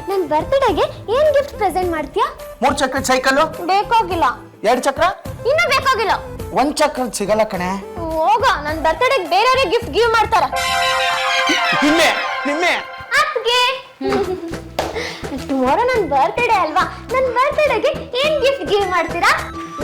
ನನ್ನ ಬರ್ತ್ಡೇಗೆ ಏನ್ gift present ಮಾಡ್ತೀಯಾ? 3 ಚಕ್ರದ ಸೈಕಲ್ ಬೇಕಾಗಿಲ್ಲ. 2 ಚಕ್ರ ಇನ್ನೂ ಬೇಕಾಗಿಲ್ಲ. 1 ಚಕ್ರದ ಸಿಗಲ್ಲ ಕಣೆ. ಹೋಗ, ನನ್ನ ಬರ್ತ್ಡೇಗೆ ಬೇರೆಯವರೇ ಗಿಫ್ಟ್ ಗಿವ್ ಮಾಡ್ತಾರ. ನಿಮ್ಮೆ ಅತ್ಗೆ ಟುಮಾರೋ ನನ್ನ ಬರ್ತ್ಡೇ ಅಲ್ವಾ? ನನ್ನ ಬರ್ತ್ಡೇಗೆ ಏನ್ ಗಿಫ್ಟ್ ಗಿವ್ ಮಾಡ್ತೀರಾ?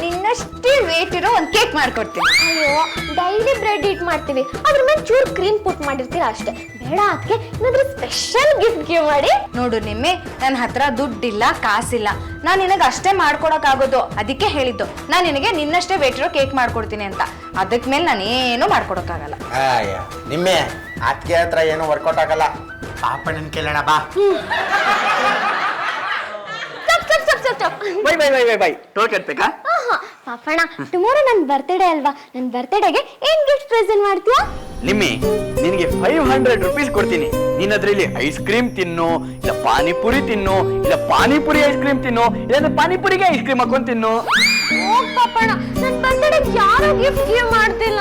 ನಿನ್ನಷ್ಟೇ ವೇಟ್ ಇರೋ ಒಂದು ಕೇಕ್ ಮಾಡ್ಕೊಡ್ತೀನಿ. ಅಯ್ಯೋ, ಡೈಲಿ ಬ್ರೆಡ್ ಈಟ್ ಮಾಡ್ತೀವಿ, ಅದ್ರ ಮೇಲೆ ಚೂರು ಕ್ರೀಮ್ ಪುಟ್ ಮಾಡಿರ್ತೀರಾ ಅಷ್ಟೇ. ಬೇಡ ಅದಕ್ಕೆ ಏನಾದ್ರೂ ಸ್ಪೆಷಲ್ ಗಿಫ್ಟ್ ಗಿವ್ ಮಾಡಿ. ನೋಡು ನಿಮ್ಮೆ, ನನ್ನ ಹತ್ರ ದುಡ್ಡಿಲ್ಲ, ಕಾಸಿಲ್ಲ. ನಾನು ನಿನಗೆ ಅಷ್ಟೇ ಮಾಡ್ಕೊಡಕ್ಕಾಗೋದು. ಅದಕ್ಕೆ ಹೇಳಿದ್ದು ನಾನು ನಿನಗೆ ನಿನ್ನಷ್ಟೇ ವೇಟ್ ಇರೋ ಕೇಕ್ ಮಾಡ್ಕೊಡ್ತೀನಿ ಅಂತ. ಅದಕ್ಕೆ ಮೇಲೆ ನಾನು ಏನೂ ಮಾಡ್ಕೊಡಕ್ಕಾಗಲ್ಲ. ನಿಮ್ಮೆ ಅದಕ್ಕೆ ಹತ್ರ ಏನು ವರ್ಕೌಟ್ ಆಗಲ್ಲ. ಪಾಪಣ್ಣನ ಕೇಳೋಣ ಬಾ. ಬೈ ಟೋಟ್ ಕಟ್ಬೇಕಾ? ಪಾಪಣ್ಣ, ಟುಮಾರೋ ನನ್ನ ಬರ್ತ್ಡೇ ಅಲ್ವಾ? ನನ್ನ ಬರ್ತ್ಡೇಗೆ ಏನ್ ಗಿಫ್ಟ್ ಪ್ರೆಸೆಂಟ್ ಮಾಡ್ತೀಯಾ? ನಿಮ್ಮಿ, ನಿನಗೆ 500 ರೂಪೀಸ್ ಕೊಡ್ತೀನಿ. ನೀನ್ ಅದ್ರಲ್ಲಿ ಐಸ್ ಕ್ರೀಮ್ ತಿನ್ನು, ಇಲ್ಲ ಪಾನಿಪುರಿ ತಿನ್ನು, ಇಲ್ಲ ಪಾನಿಪುರಿ ಐಸ್ ಕ್ರೀಮ್ ತಿನ್ನು, ಇಲ್ಲ ಪಾನಿಪುರಿಗೆ ಐಸ್ ಕ್ರೀಮ್ ಹಾಕೊಂಡ್ ತಿನ್ನು. ಓ ಪಾಪಣ್ಣ, ನನ್ನ ಬರ್ತ್ಡೇಗೆ ಯಾರು ಗಿಫ್ಟ್ ಗಿವ್ ಮಾಡ್ತಿಲ್ಲ.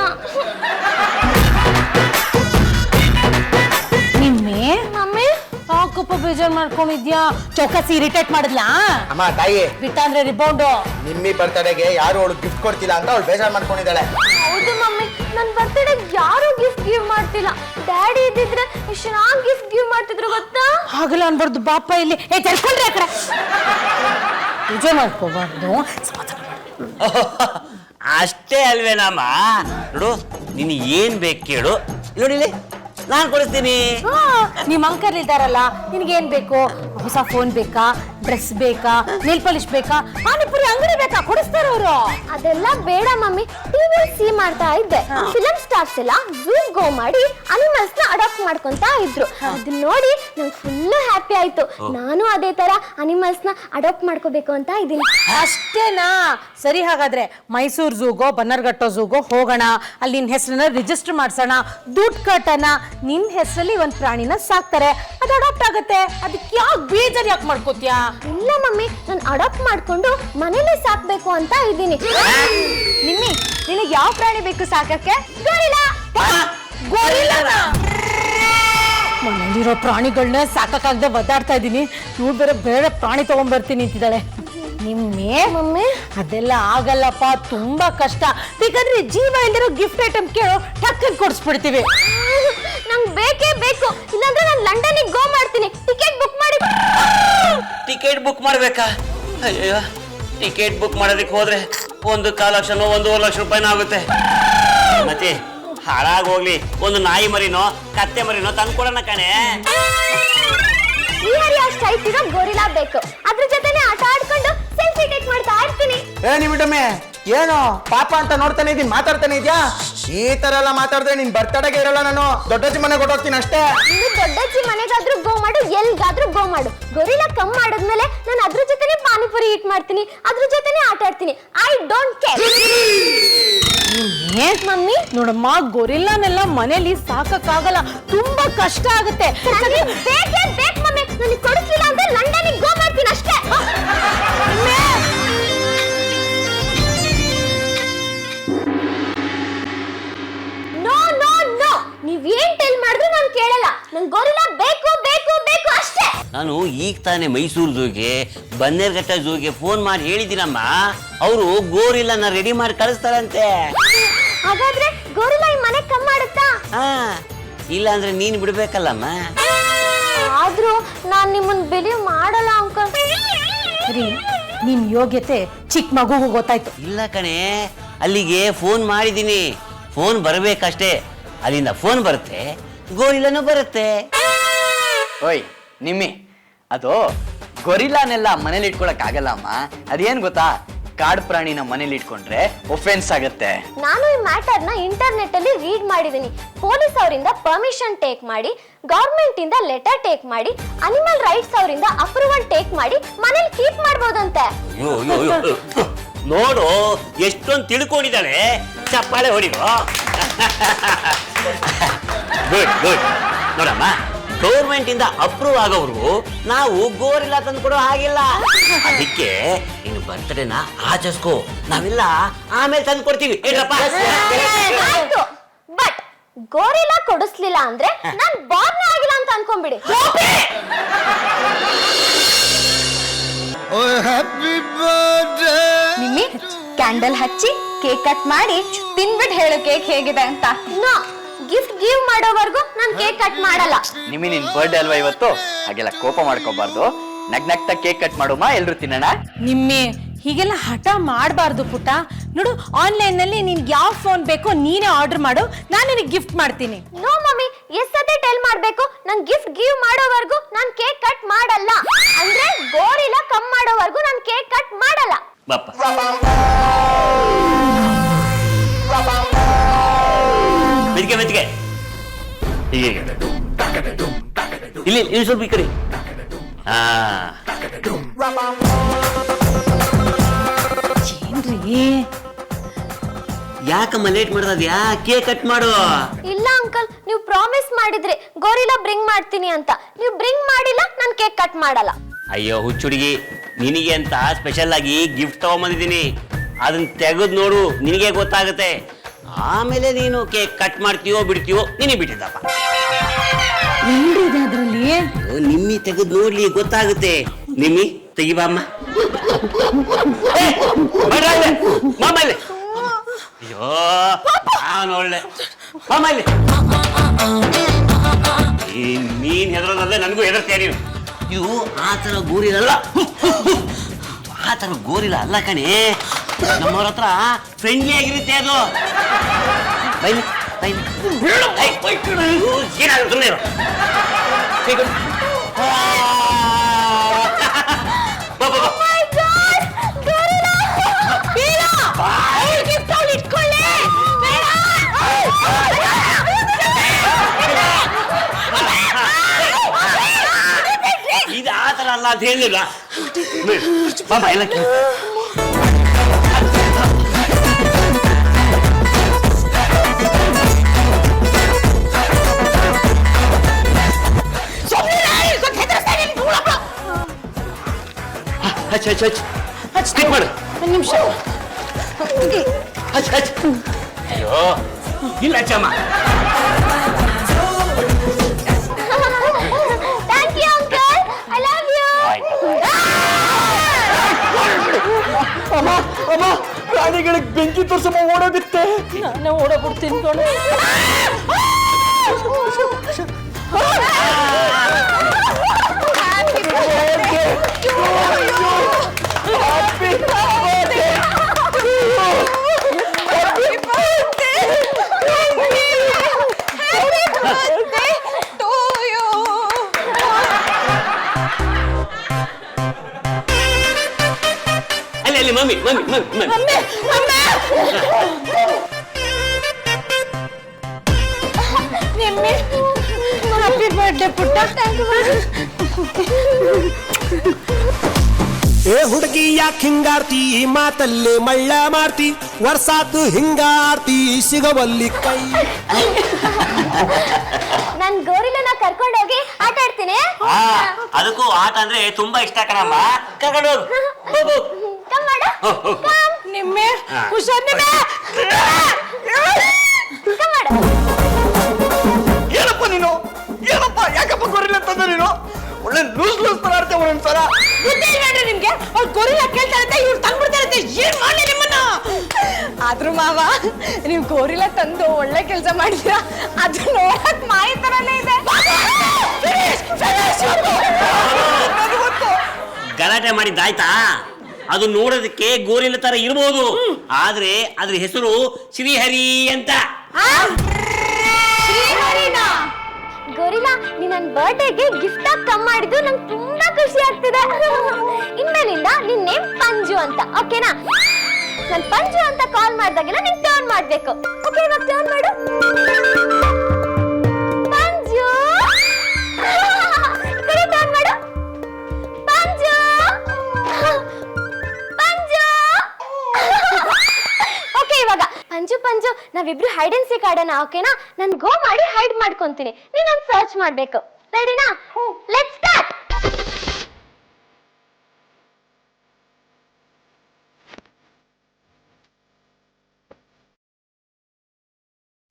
ನಿಮ್ಮೆ ಮಮ್ಮಿ ಸಾಕಪ್ಪ ಬೇಜಾರ್ ಮಾಡ್ಕೊಂಡಿದ್ಯಾ? ಚೌಕಸಿ ಇರಿಟೇಟ್ ಮಾಡಿದ್ಲಾ? ಅಮ್ಮ ತಾಯಿ, ಬಿಟ್ಟಂದ್ರೆ ರಿಬೌಂಡು. ನಿಮ್ಮಿ ಬರ್ತಡೆಗೆ ಯಾರು ಅವಳು ಗಿಫ್ಟ್ ಕೊಡ್ತಿಲ್ಲ ಅಂತ ಅವಳು ಬೇಜಾರ್ ಮಾಡ್ಕೊಂಡಿದ್ದಾಳೆ. ಹೌದು ಮಮ್ಮಿ, ನನ್ನ ಬರ್ತ್ಡೇಗೆ ಯಾರು ಗಿಫ್ಟ್ ಗಿವ್ ಮಾಡ್ತಿಲ್ಲ. ಡ್ಯಾಡಿ ಇದ್ದಿದ್ರೆ ಎಷ್ಟು ಚೆನ್ನಾಗಿ ಗಿಫ್ಟ್ ಗಿವ್ ಮಾಡ್ತಿದ್ರು ಗೊತ್ತಾ? ಹಾಗಲ್ಲ ಅನ್ಬಾರ್ದು ಬಾಪ. ಇಲ್ಲಿ ತರ್ಕೊಂಡ್ರಿ ಆ ಕಡೆ. ಪೂಜೆ ಮಾಡ್ಕೋಬಾರ್ದು. ಅಷ್ಟೇ ಅಲ್ವೇನಮ್ಮ? ನೋಡು, ನೀನು ಏನ್ ಬೇಕು ಕೇಳು, ನೋಡಿಲಿ ನಾನು ಕೊಡಿಸ್ತೀನಿ. ನಿಮ್ ಅಂಕಲ್ ಇದ್ದಾರಲ್ಲ, ನಿನ್ಗೇನ್ ಬೇಕು? ಹೊಸ ಫೋನ್ ಬೇಕಾ, ಡ್ರೆಸ್ ಬೇಕಾ, ನೇಲ್ ಪಾಲಿಶ್ ಬೇಕಾ, ಪಾನಿಪುರಿ ಅಂಗಡಿ ಬೇಕಾ? ಕೊಡಿಸ್ತಾರ ಅವರು. ಅದೆಲ್ಲ ಬೇಡ ಮಮ್ಮಿ. ಟಿವಿ ಸಿ ಮಾಡ್ತಾ ಇದ್ದೆ, ಫಿಲಂ ಸ್ಟಾರ್ಸ್ ಎಲ್ಲ ಝೂ ಗೋ ಮಾಡಿ ಅನಿಮಲ್ಸ್ ನ ಅಡಾಪ್ಟ್ ಮಾಡ್ಕೊಂತ ಇದ್ರು. ಅದನ್ನ ನೋಡಿ ನಂಗೆ ಫುಲ್ ಹ್ಯಾಪಿ ಆಯ್ತು. ನಾನು ಅದೇ ತರ ಅನಿಮಲ್ಸ್ ನ ಅಡಾಪ್ಟ್ ಮಾಡ್ಕೋಬೇಕು ಅಂತ ಇದ್ದೀನಿ. ಅಷ್ಟೇನಾ? ಸರಿ, ಹಾಗಾದ್ರೆ ಮೈಸೂರು ಝೂಗೋ ಬನ್ನರ್ಘಟ್ಟ ಝೂಗೋ ಹೋಗೋಣ. ಅಲ್ಲಿ ನಿನ್ ಹೆಸರನ್ನ ರಿಜಿಸ್ಟರ್ ಮಾಡ್ಸೋಣ, ದುಡ್ಡು ಕಟ್ಟೋಣ. ನಿನ್ ಹೆಸರಲ್ಲಿ ಒಂದ್ ಪ್ರಾಣಿನ ಸಾಕ್ತಾರೆ, ಅದು ಅಡಾಪ್ಟ್ ಆಗತ್ತೆ. ಅದಕ್ಕೆ ಯಾಕೆ ಬೇಜಾರು ಯಾಕೆ ಮಾಡ್ಕೋತೀಯಾ? ಇಲ್ಲ ಮಮ್ಮಿ, ನಾನು ಅಡಾಪ್ಟ್ ಮಾಡ್ಕೊಂಡು ಮನೇಲೆ ಸಾಕ್ಬೇಕು ಅಂತ ಇದ್ದೀನಿ. ನಿಮ್ಮಿ, ನಿನಗೆ ಯಾವ ಪ್ರಾಣಿ ಬೇಕು ಸಾಕಕ್ಕೆ? ಮನೇಲಿರೋ ಪ್ರಾಣಿಗಳನ್ನ ಸಾಕಾಗದೆ ಒದ್ದಾಡ್ತಾ ಇದ್ದೀನಿ. ಇವ್ರು ಬೇರೆ ಬೇರೆ ಪ್ರಾಣಿ ತಗೊಂಡ್ಬರ್ತೀನಿ ಅಂತಿದ್ದಾಳೆ. ನಿಮ್ಮೆ ಮಮ್ಮಿ ಅದೆಲ್ಲ ಆಗಲ್ಲಪ್ಪ, ತುಂಬಾ ಕಷ್ಟ. ಬೇಕಾದ್ರೆ ಜೀವ ಇಲ್ದಿರೋ ಗಿಫ್ಟ್ ಐಟಮ್ ಕೇಳೋ, ಟಕ್ಕನ್ ಕೊಡಿಸ್ಬಿಡ್ತೀವಿ. ನಂಗೆ ಬೇಕೇ ಬೇಕು, ಇಲ್ಲಾಂದ್ರೆ ನಾನು ಲಂಡನ್ನಿಗೆ ಗೋ ಮಾಡ್ತೀನಿ. ಟಿಕೆಟ್ ಬುಕ್ ಮಾಡಿ. ಟಿಕೆಟ್ ಬುಕ್ ಮಾಡ್ಬೇಕಾ? ಅಯ್ಯೋ, ಟಿಕೆಟ್ ಬುಕ್ ಮಾಡೋದಕ್ಕೆ ಹೋದ್ರೆ 1.25 ಲಕ್ಷನೋ 1.5 ಲಕ್ಷ ರೂಪಾಯಿನೋ ಆಗುತ್ತೆ. ಮತ್ತೆ ಹಾಳಾಗೋಗ್ಲಿ, ಒಂದು ನಾಯಿ ಮರಿನೋ ಕತ್ತೆ ಮರಿನೋ ತಂದ್ಕೊಡೋಣ ಕಣೆ. ಅಷ್ಟು ಐತಿರೋ ಗೊರಿಲ್ಲಾ ಬೇಕು. ಅದ್ರ ಜೊತೆನೆ ಆಟ ಆಡ್ಕೊಂಡು ಸೆಲ್ಫಿ ಟೇಕ್ ಮಾಡ್ತಾ ಇರ್ತೀನಿ. ನಿಮಿಟಮ್ಮೆ, ಏನು ಪಾಪ ಅಂತ ನೋಡ್ತಾನೆ ಇದೀನಿ, ಮಾತಾಡ್ತಾನೆ ಇದ್ಯಾ? ಈ ತರ ಎಲ್ಲ ಮಾತಾಡಿದ್ರೆ ನಿನ್ ಬರ್ತಡೆಗೆ ಇರಲ್ಲ. ನಾನು ದೊಡ್ಡಜ್ಜಿ ಮನೆಗೆ ಹೊಟ್ಟೋಗ್ತೀನಿ ಅಷ್ಟೇ. ಇನ್ನು ದೊಡ್ಡಜ್ಜಿ ಮನೆಗಾದ್ರೂ ಗೋ ಮಾಡು, ಎಲ್ಗಾದ್ರೂ ಗೋ ಮಾಡು. ಗೊರಿಲ್ಲಾ ಕಮ್ ಮಾಡಿದ್ಮೇಲೆ ನಾನು ಅದ್ರ ಜೊತೆನೆ ಪಾನಿಪುರಿ ಈಟ್ ಮಾಡ್ತೀನಿ, ಅದ್ರ ಜೊತೆನೆ ಆಟ ಆಡ್ತೀನಿ. I don't care. ಮಮ್ಮಿ ನೋಡಮ್ಮ, ಗೊರಿಲ್ಲಾನೆಲ್ಲ ಮನೇಲಿ ಸಾಕಕ್ಕಾಗಲ್ಲ, ತುಂಬಾ ಕಷ್ಟ ಆಗುತ್ತೆ. ಬೇಕೇ ಬೇಕು ಮಮ್ಮಿ. ನನಗೆ ಕೊಡಿಸ್ಲಿಲ್ಲ ಅಂದ್ರೆ ಲಂಡನ್ನಿಗೆ ಗೋ ಮಾಡ್ತೀನಿ ಅಷ್ಟೇ. ನೋ ನೋ ನೋ, ನೀವೇನ್ ಟೆಲ್ ಮಾಡಿದ್ರು ನಾನು ಕೇಳಲ್ಲ. ನಂಗೆ ಗೊರಿಲ್ಲಾ ಬೇಕು ಬೇಕು ಬೇಕು ಅಷ್ಟೇ. ನಾನು ಈಗ ತಾನೇ ಮೈಸೂರು ಝೂಗೆ ಬನ್ನೇರ್ಘಟ್ಟ ಝೂಗೆ ಫೋನ್ ಮಾಡಿ ಹೇಳಿದ್ದೀನಮ್ಮ. ಅವರು ಗೋರಿಲ್ಲನ ರೆಡಿ ಮಾಡಿ ಕಳಿಸ್ತಾರಂತೆ. ಹಾಗಾದ್ರೆ ಗೊರಿಲ್ಲಾ ಈ ಮನೆ ಕಮ್ ಮಾಡುತ್ತಾ? ಇಲ್ಲ ಅಂದ್ರೆ ನೀನು ಬಿಡ್ಬೇಕಲ್ಲಮ್ಮ. ಆದ್ರೂ ನಾನ್ ನಿಮ್ಮನ್ ಬಿಲೀವ್ ಮಾಡಲ್ಲ ಅಂಕಲ್. ಸರಿ, ನಿಮ್ ಯೋಗ್ಯತೆ ಚಿಕ್ಕ ಮಗುಗೂ ಗೊತ್ತಾಯ್ತು. ಇಲ್ಲ ಕಣೆ, ಅಲ್ಲಿಗೆ ಫೋನ್ ಮಾಡಿದ್ದೀನಿ. ಫೋನ್ ಬರಬೇಕಷ್ಟೇ. ಅಲ್ಲಿಂದ ಫೋನ್ ಬರುತ್ತೆ, ಗೋರಿಲ್ಲನೂ ಬರುತ್ತೆ. ಓಯ್ ನಿಮ್ಮಿ, ಅದು ಗೊರಿಲ್ಲಾನೆಲ್ಲ ಮನೇಲಿ ಇಟ್ಕೊಳಕ್ ಆಗಲ್ಲ ಅಮ್ಮ. ಅದೇನ್ ಗೊತ್ತಾ, ಕಾಡು ಪ್ರಾಣಿನ ಮನೇಲಿ ಇಟ್ಕೊಂಡ್ರೆ ಒಫೆನ್ಸ್ ಆಗತ್ತೆ. ನಾನು ಈ ಮ್ಯಾಟರ್ ನ ಇಂಟರ್ನೆಟ್ ಅಲ್ಲಿ ರೀಡ್ ಮಾಡಿದೀನಿ. ಪೊಲೀಸ್ ಅವರಿಂದ ಪರ್ಮಿಷನ್ ಟೇಕ್ ಮಾಡಿ, ಗವರ್ಮೆಂಟ್ ಇಂದ ಲೆಟರ್ ಟೇಕ್ ಮಾಡಿ, ಅನಿಮಲ್ ರೈಟ್ಸ್ ಅವರಿಂದ ಅಪ್ರೂವಲ್ ಟೇಕ್ ಮಾಡಿ ಮನೇಲಿ ಕೀಪ್ ಮಾಡ್ಬೋದಂತೆ. ನೋಡು, ಎಷ್ಟೊಂದು ತಿಳ್ಕೊಂಡಿದ್ದಾಳೆ. ಚಪ್ಪಾಳೆ ಹೊಡಿಗೋ. Good good. ನೋಡಮ್ಮ, ಗೌರ್ಮೆಂಟ್ ಇಂದ ಅಪ್ರೂವ್ ಆಗೋವರೆಗೂ ನಾವು ಗೋರಿಲ್ಲ ತಂದು ಕೊಡೋ ಹಾಗಿಲ್ಲ. ಅದಕ್ಕೆ ನೀನು ಬರ್ತಡೇನ ಆಚರಿಸ್ಕೋ, ನಾವೆಲ್ಲ ಆಮೇಲೆ ತಂದು ಕೊಡ್ತೀವಿ. ಬಟ್ ಗೋರಿಲ್ಲಾ ಕೊಡಿಸ್ಲಿಲ್ಲ ಅಂದ್ರೆ ನಾನ್ ಬಾರ್ನೇ ಆಗಿಲ್ಲ ಅಂತ ಅನ್ಕೊಂಡ್ಬಿಡಿ. ನಿಮ್ಮಿ ಕ್ಯಾಂಡಲ್ ಹಚ್ಚಿ ಕೇಕ್ ಕಟ್ ಮಾಡಿ ತಿನ್ಬಿಟ್ಟು ಹೇಳು ಕೇಕ್ ಹೇಗಿದೆ ಅಂತ. ನೋ, ಗಿಫ್ಟ್ ಗಿವ್ ಮಾಡೋವರೆಗೂ ನಾನು ಕೇಕ್ ಕಟ್ ಮಾಡಲ್ಲ. ನಿಮ್ಮಿ ನಿನ್ ಬರ್ಡೇ ಅಲ್ವಾ ಇವತ್ತು, ಹಾಗೆಲ್ಲ ಕೋಪ ಮಾಡ್ಕೋಬಾರ್ದು. ನಗ್ನಗ್ತಾ ಕೇಕ್ ಕಟ್ ಮಾಡುಮ್ಮ, ಎಲ್ರು ತಿನ್ನೋಣ. ನಿಮ್ಮೆ ಹೀಗೆಲ್ಲ ಹಠ ಮಾಡಬಾರ್ದು ಪುಟ್ಟ. ನೋಡು, ಆನ್ಲೈನ್ ನಲ್ಲಿ ನಿನ್ಗೆ ಯಾವ ಫೋನ್ ಬೇಕೋ ನೀನೇ ಆರ್ಡರ್ ಮಾಡು, ನಾನು ನಿನಗೆ ಗಿಫ್ಟ್ ಮಾಡ್ತೀನಿ. ನೋ ಮಮ್ಮಿ, ಎಷ್ಟೇ ಟೆಲ್ ಮಾಡ್ಬೇಕು, ನಾನು ಗಿಫ್ಟ್ ಗಿವ್ ಮಾಡೋವರೆಗೂ ನಾನು ಕೇಕ್ ಕಟ್ ಮಾಡಲ್ಲ. ಅಂದ್ರೆ ಗೋರಿಲ್ಲ ಕಮ್ ಮಾಡೋವರೆಗೂ ನಾನು ಕೇಕ್ ಕಟ್ ಮಾಡಲ್ಲ. ಬಾಪ ಮೆದಿಕೆ ಮೆದಿಕೆ ಹೀಗೆ ಇಲ್ಲಿ ಇಲ್ಲಿ ಸ್ವಲ್ಪ ಈ ಕಡೆ. ಏನ್ರಿ ಯಾಕಮ್ಮ ಲೇಟ್ ಮಾಡ್ದದ್ಯಾ? ಕೇಕ್ ಕಟ್ ಮಾಡು. ಇಲ್ಲ ಅಂಕಲ್, ನೀವು ಪ್ರಾಮಿಸ್ ಮಾಡಿದ್ರಿ ಗೋರಿಲ್ಲ ಬ್ರಿಂಗ್ ಮಾಡ್ತೀನಿ ಅಂತ. ನೀವು ಬ್ರಿಂಗ್ ಮಾಡಿಲ್ಲ, ನಾನು ಕೇಕ್ ಕಟ್ ಮಾಡಲ್ಲ. ಅಯ್ಯೋ ಹುಚ್ಚುಡುಗಿ, ನಿನಗೆ ಅಂತ ಸ್ಪೆಷಲ್ ಆಗಿ ಗಿಫ್ಟ್ ತಗೊಂಬಂದಿದ್ದೀನಿ. ಅದನ್ನ ತೆಗೆದು ನೋಡು, ನಿನಗೆ ಗೊತ್ತಾಗುತ್ತೆ. ಆಮೇಲೆ ನೀನು ಕೇಕ್ ಕಟ್ ಮಾಡ್ತೀಯೋ ಬಿಡ್ತೀಯೋ ನಿನಗೆ ಬಿಟ್ಟಿದ್ದಪ್ಪ. ಅದ್ರಲ್ಲಿ ನಿಮ್ಮಿ ತೆಗೆದು ನೋಡ್ಲಿ, ಗೊತ್ತಾಗುತ್ತೆ. ನಿಮ್ಮಿ ತೆಗಿಬಾಮ್ಮ. ಮಾಮಲ್ಲಿ ಅಯ್ಯೋ ನಾನು ಒಳ್ಳೆ ಮಾಮಲ್ಲಿ ನೀನ್ ಹೆದರೋದಲ್ಲೇ ನನಗೂ ಹೆದರ್ತೀಯ ನೀನು. ಇದು ಆ ಥರ ಗೋರಿಲ್ಲ, ಆ ಥರ ಗೋರಿಲ್ಲ ಅಲ್ಲ ಕಣೆ. ನಮ್ಮವ್ರ ಹತ್ರ ಫ್ರೆಂಡ್ಲಿ ಆಗಿರುತ್ತೆ ಅದು. ಬೈಲಿ ಬೈಲಿ ಏನಾಗುತ್ತೆ ಸುಮ್ಮನೆ ಇದು ಆ ಥರ ಅಲ್ಲ ಅಂತ ಹೇಳಿಲ್ಲ. ಬಾಬಾ ಎಲ್ಲ ಹಚ್ ಹಚ್ ಹಚ್ ಹಚ್ ಸ್ಟಿಕ್ ಮಾಡು. ಒಂದು ನಿಮಿಷ. ಹಚ್ ಹಚ್. ಅಯ್ಯೋ ಇಲ್ಲ ಹಚ್ಚಮ್ಮ. Thank you uncle, I love you. ಅಮ್ಮ ಪ್ರಾಣಿಗಳಿಗೆ ಬೆಂಕಿ ತೋರ್ಸಮ್ಮ, ಓಡೋಗುತ್ತೆ. ನಾನು ಓಡೋಗ್ಬಿಡ್ತೀನಿ ಕಣೋ. ಅಲ್ಲಿ mummy mummy mummy mummy Nimmi happy birthday ಪುಟ್ಟ. ಏ ಹುಡುಗಿ ಯಾಕೆ ಹಿಂಗಾಡ್ತಿ, ಈ ಮಾತಲ್ಲೇ ಮಳ್ಳ ಮಾಡ್ತಿ, ವರ್ಷಾತು ಹಿಂಗಾಡ್ತಿ ಸಿಗವಲ್ಲಿ ಕೈ. ನಾನು ಗೋರಿಲ್ಲನ ಕರ್ಕೊಂಡೋಗಿ ಆಟ ಆಡ್ತೀನಿ. ಅದಕ್ಕೂ ಆಟ ಅಂದ್ರೆ ತುಂಬಾ ಇಷ್ಟ ಕಣಮ್ಮ. ಕರ್ಕೊಂಡು ಹೋಗು. ಕಮ್ ಮಾಡು. ನಿಮ್ಮೆ ಹುಷಾರ್. ನಿಮ್ಮೆ ಕಮ್ ಮಾಡು. ಏನಪ್ಪ ನೀನು, ಏನಪ್ಪ ಯಾಕಪ್ಪ ಗೊರಿಲ್ಲ ಅಂತಂದ್ರೆ ನೀನು ಒಳ್ಳೆ ಲೂಸ್ ಲೂಸ್ ತರ ಆಡ್ತೇವೆ ಒಂದೊಂದ್ಸಲ. ಬುದ್ಧಿ ಇಲ್ವೇನ್ರಿ ನಿಮ್ಗೆ? ಅವ್ರು ಗೊರಿಲ್ಲ ಕೇಳ್ತಾರಂತೆ, ಇವ್ರು ತಂದ್ಬಿಡ್ತಾರಂತೆ. ಏನ್ ಮಾಡ್ಲಿ ನಿಮ್ಮನ್ನ? ಆದ್ರೂ ಮಾವ, ನೀವು ಗೋರಿಲ್ಲ ತಂದು ಒಳ್ಳೆ ಕೆಲಸ ಮಾಡಿದ್ರ. ಅದು ನೋಡಕ್ ಮಾಯ ತರನೇ ಇದೆ. ಗಲಾಟೆ ಮಾಡಿದ್ದಾಯ್ತಾ? ಅದು ನೋಡೋದಕ್ಕೆ ಗೋರಿಲ್ಲ ತರ ಇರ್ಬೋದು, ಆದ್ರೆ ಅದ್ರ ಹೆಸರು ಶ್ರೀಹರಿ ಅಂತ. ಗೋರಿಲ್ಲಾ, ನೀ ನನ್ನ ಬರ್ಡೇಗೆ ಗಿಫ್ಟ್ ಆಗಿ ಕಮ್ ಮಾಡಿದ್ದು ನಂಗೆ ತುಂಬಾ ಖುಷಿ ಆಗ್ತಿದೆ. ಇನ್ಮೇಲಿಂದ ನಿನ್ ನೇಮ್ ಪಂಜು ಅಂತ, ಓಕೆನಾ? ನಾನು ಪಂಜು ಅಂತ ಕಾಲ್ ಮಾಡಿದಾಗೆಲ್ಲ ನೀನ್ ಟರ್ನ್ ಮಾಡ್ಬೇಕು. ಓಕೆ, ಇವಾಗ ಟರ್ನ್ ಮಾಡು. ಪಂಜು, ಈ ಕಡೆ ಟರ್ನ್ ಮಾಡು. ಪಂಜು, ಪಂಜು. ಓಕೆ, ಇವಾಗ ಪಂಜು ಪಂಜು ನಾವಿಬ್ರು ಹೈಡ್ ಅಂಡ್ ಸೀಕ್ ಆಡೋಣ, ಓಕೆನಾ? ನಾನು ಗೋ ಮಾಡಿ ಹೈಡ್ ಮಾಡ್ಕೊಂತೀನಿ, ನೀನ್ ನಾನು ಸರ್ಚ್ ಮಾಡ್ಬೇಕು. ರೆಡಿನಾ? Let's start.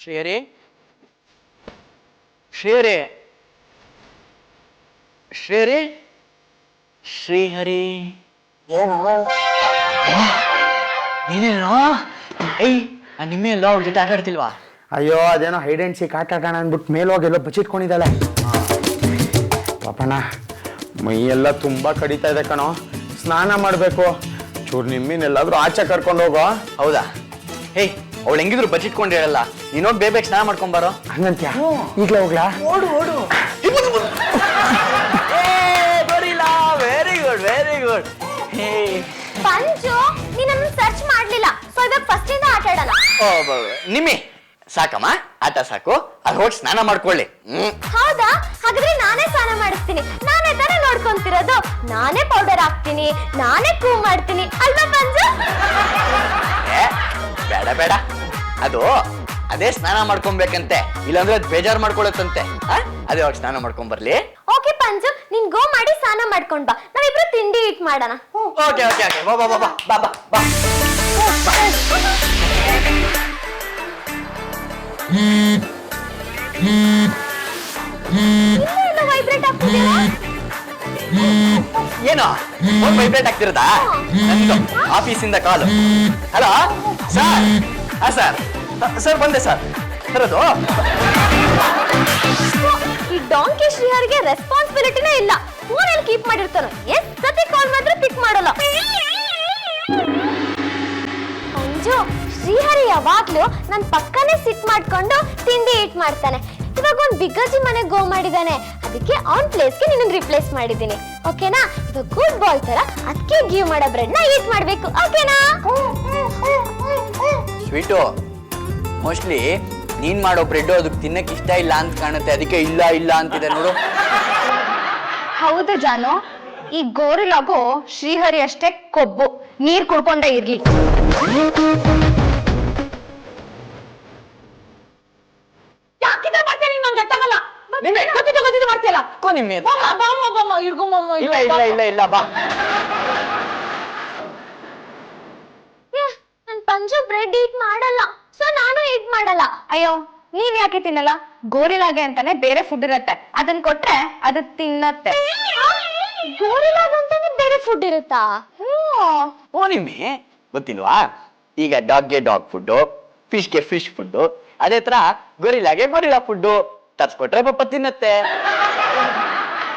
ಶ್ರೀಹರಿ, ಶ್ರೀಹರಿ, ಶ್ರೀಹರಿ, ಶ್ರೀಹರಿ. ನೀನೇನೋ ಏಯ್ ನಿಮ್ಮೆ ಎಲ್ಲ ಅವ್ರ ಜೊತೆ ಆಟ ಆಡ್ತಿಲ್ವಾ? ಅಯ್ಯೋ ಅದೇನೋ ಹೈಡ್ ಅಂಡ್ ಸೀಕ್ ಆಟ ಆಡೋಣ ಅಂದ್ಬಿಟ್ಟು ಮೇಲೋಗಿ ಎಲ್ಲೋ ಬಚ್ಚಿಟ್ಕೊಂಡಿದ್ದಾಳೆ. ಪಾಪಣ್ಣ ಮೈಯೆಲ್ಲ ತುಂಬಾ ಕಡಿತಾ ಇದೆ ಕಣೋ, ಸ್ನಾನ ಮಾಡಬೇಕು. ಚೂರು ನಿಮ್ಮಿನೆಲ್ಲಾದ್ರೂ ಆಚೆ ಕರ್ಕೊಂಡು ಹೋಗೋ. ಹೌದಾ? ಹೇಯ್ ಅವಳು ಹೆಂಗಿದ್ರು ಬಚ್ಚಿಟ್ಕೊಂಡಿರಲ್ಲ, ನೀನೋಗಿ ಬೇಗ ಸ್ನಾನ ಮಾಡ್ಕೊಂಬಾರೋ. ಹಂಗಂತ್ಯಾ? ಈಗಲೇ ಹೋಗ್ಲಾ? ಓಡು ಓಡು. Very good very good. Panchu ನೀನನ್ನು ಸರ್ಚ್ ಮಾಡ್ಲಿಲ್ಲ, ಸೊ ಇವಾಗ ಫಸ್ಟ್ ಇಂದ ಆಟ ಆಡೋಣ. ನಿಮ್ಮಿ ಸಾಕಮ್ಮ, ಆಟ ಸಾಕು. ಅದು ಹೋಗಿ ಸ್ನಾನ ಮಾಡ್ಕೊಳ್ಳಿ. ಹೌದಾ? ಹಾಗಾದ್ರೆ ನಾನೇ ಸ್ನಾನ ಮಾಡಿಸ್ತೀನಿ. ನಾನೇ ತಾನೇ ನೋಡ್ಕೊಂತಿರೋದು. ನಾನೇ ಪೌಡರ್ ಹಾಕ್ತೀನಿ, ನಾನೇ ಕೂ ಮಾಡ್ತೀನಿ ಅಲ್ವಾ ಪಂಚು? ಬೇಡ ಬೇಡ, ಅದು ಅದೇ ಸ್ನಾನ ಮಾಡ್ಕೊಬೇಕಂತೆ, ಇಲ್ಲಾಂದ್ರೆ ಅದು ಬೇಜಾರು ಮಾಡ್ಕೊಳತ್ತಂತೆ. ಅದೇ ಹೋಗಿ ಸ್ನಾನ ಮಾಡ್ಕೊಂಡ್ ಬರ್ಲಿ. ಓಕೆ ಪಂಚು, ನೀನ್ ಗೋ ಮಾಡಿ ಸ್ನಾನ ಮಾಡ್ಕೊಂಡ್ ಬಾ, ನಾವಿಬ್ರು ತಿಂಡಿ ಈಟ್ ಮಾಡೋಣ. ಓಕೆ ಓಕೆ ಓಕೆ, ಬಾ ಬಾ ಬಾ ಬಾ ಬಾ ಬಾ. ಇನ್ನೂ ವೈಬ್ರೇಟ್ ಆಗ್ತಿದೆಯಲ್ಲ? ಏನು ವೈಬ್ರೇಟ್ ಆಗ್ತಿರದಾ? ಆಫೀಸಿಂದ call. Hello sir. Sir sir ಬಂದೆ ಸರ್. ಬರೋದು ಈ ಡಾಂಕಿ ಶ್ರೀಹರಿಗೆ ರೆಸ್ಪಾನ್ಸಿಬಿಲಿಟಿನೇ ಇಲ್ಲ. ಫೋನಲ್ಲಿ ಕೀಪ್ ಮಾಡಿರ್ತಾನೆ, ಎಷ್ಟ್ ಸತಿ ಕಾಲ್ ಮಾಡಿದ್ರೆ ಪಿಕ್ ಮಾಡಲ್ಲ. ಅಂಜು, ಶ್ರೀಹರಿ ಯಾವಾಗ್ಲೂ ನನ್ ಪಕ್ಕನೇ ಸಿಟ್ ಮಾಡ್ಕೊಂಡು ತಿಂಡಿ ಈಟ್ ಮಾಡ್ತಾನೆ. ಇವಾಗ ಒಂದ್ ಬಿಗ್ಗಜ್ಜಿ ಮನೆಗೆ ಗೋ ಮಾಡಿದಾನೆ, ಅದಕ್ಕೆ ಆನ್ ಪ್ಲೇಸ್ಗೆ ನಿನ್ನ ರಿಪ್ಲೇಸ್ ಮಾಡಿದ್ದೀನಿ. ಓಕೆನಾ? ಇವಾಗ ಗುಡ್ ಬಾಯ್ ತರ ಅದಕ್ಕೆ ಗಿವ್ ಮಾಡೋ ಬ್ರೆಡ್ ನ ಈಟ್ ಮಾಡ್ಬೇಕು. ಓಕೆನಾ? ಸ್ವೀಟು, ಮೋಸ್ಟ್ಲಿ ನೀನ್ ಮಾಡೋ ಬ್ರೆಡ್ ಅದಕ್ಕೆ ತಿನ್ನಕ್ ಇಷ್ಟ ಇಲ್ಲ ಅಂತ ಕಾಣುತ್ತೆ, ಅದಕ್ಕೆ ಇಲ್ಲ ಇಲ್ಲ ಅಂತಿದೆ ನೋಡು. ಹೌದು ಜಾನು, ಈ ಗೋರಿಲಾಗೋ ಶ್ರೀಹರಿ ಅಷ್ಟೇ ಕೊಬ್ಬು, ನೀರ್ ಕುಡ್ಕೊಂಡೇ ಇರ್ಲಿ. ಇಲ್ಲ ಇಲ್ಲ ಇಲ್ಲ ಇಲ್ಲ ಬಾ. ನನ್ ಪಂಜು ಬ್ರೆಡ್ ಈಟ್ ಮಾಡಲ್ಲ, ಸೊ ನಾನು ಈಟ್ ಮಾಡಲ್ಲ. ಅಯ್ಯೋ, ನೀವ್ ಯಾಕೆ ತಿನ್ನಲ್ಲ? ಗೋರಿಲಾಗೆ ಅಂತಾನೆ ಬೇರೆ ಫುಡ್ ಇರತ್ತೆ, ಅದನ್ನ ಕೊಟ್ರೆ ಅದು ತಿನ್ನತ್ತೆ. ಗೋರಿಲಾಗಂತಾನೆ ಬೇರೆ ಫುಡ್ ಇರುತ್ತಾ? ಓ ನಿಮ್ಮಿ ಗೊತ್ತಿಲ್ವಾ? ಈಗ ಡಾಗ್ಗೆ ಡಾಗ್ ಫುಡ್ಡು, ಫಿಶ್ಗೆ ಫಿಶ್ ಫುಡ್ಡು, ಅದೇ ತರ ಗೊರಿಲಾಗೆ ಗೊರಿಲಾ ಫುಡ್ಡು ತರ್ಸ್ಕೊಟ್ರೆ ಪಾಪ ತಿನ್ನತ್ತೆ.